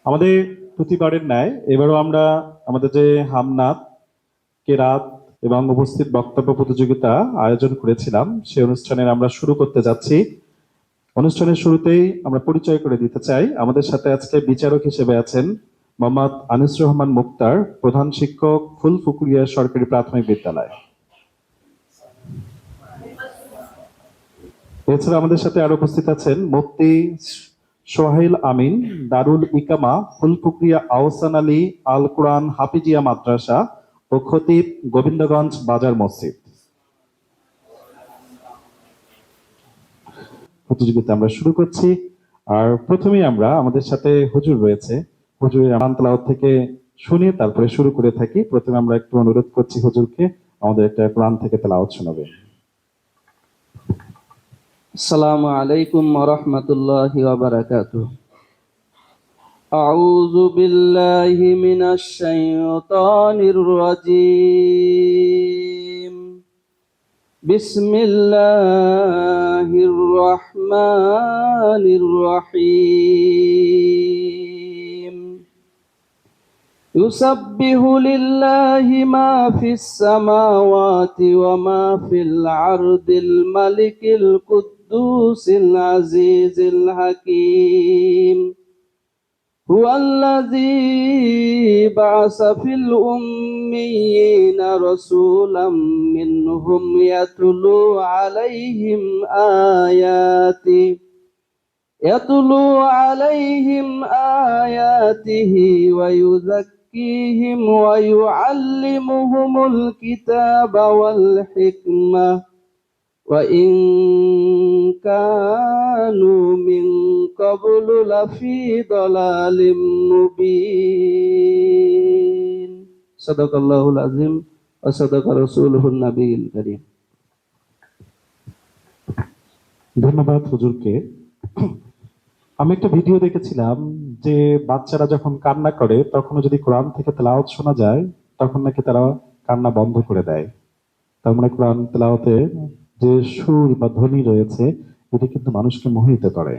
আমাদের প্রতিবারের ন্যায় এবারও আমরা আমাদের যে হামনাত, কেরাত এবং উপস্থিত বক্তব্য প্রতিযোগিতা আয়োজন করেছিলাম, সেই অনুষ্ঠানের আমরা শুরু করতে যাচ্ছি। অনুষ্ঠানের শুরুতেই আমরা পরিচয় করে দিতে চাই, আমাদের সাথে আজকে বিচারক হিসেবে আছেন মোহাম্মদ আনিসুর রহমান মুক্তার, প্রধান শিক্ষক, ফুলপুকুরিয়া সরকারি প্রাথমিক বিদ্যালয়। এছাড়া আমাদের সাথে আরো উপস্থিত আছেন মুফতি সোহাইল আমিন, দারুল ইকামা, ফুলপুকুরিয়া আহসান আলী আল কোরআন হাফিজিয়া মাদ্রাসা ও খতিব, গোবিন্দগঞ্জ বাজার মসজিদ। প্রতিযোগিতা আমরা শুরু করছি। আর প্রথমেই আমরা আমাদের সাথে হুজুর রয়েছে, হুজুরের কোরআন তেলাওয়াত থেকে শুনে তারপরে শুরু করে থাকি। প্রথমে আমরা একটু অনুরোধ করছি হুজুরকে আমাদের একটা কোরআন থেকে তেলাওয়াত শোনাবে। আসসালামু আলাইকুম ওয়া রাহমাতুল্লাহি ওয়া বারাকাতুহু। আউযু বিল্লাহি মিনাশ শাইতানির রাজীম। বিসমিল্লাহির রাহমানির রাহিম। ইউসাব্বিহু লিল্লাহি মা ফিস সামাওয়াতি ওয়া মা ফিল আরদিল মালিকিল কুদ্দুসিল আজিজিল হাকীম। হুয়াল্লাযী বা'আসা ফিল উম্মিয়্যিনা রাসূলাম মিনহুম ইয়াতলু আলাইহিম আয়াতিহি ওয়া ইউযাক্কিহিম ওয়া ইউআল্লিমুহুমুল কিতাবা ওয়াল হিকমাহ ওয়া ইন কানু মিন ক্বাবলু লাফি দালালিম মুবিন। সাদাকাল্লাহুল আযীম ওয়া সাদাকা রাসূলুহুন নাবিয়্যুল কারীম। ধন্যবাদ হুজুরকে। আমি একটা ভিডিও দেখেছিলাম যে বাচ্চারা যখন কান্না করে তখনও যদি কোরআন থেকে তেলাওয়াত শোনা যায় তখন নাকি তারা কান্না বন্ধ করে দেয়। তার মানে কোরআন তেলাওয়াতে যে সুর বা ধ্বনি রয়েছে এটি কিন্তু মানুষকে মোহিত করে।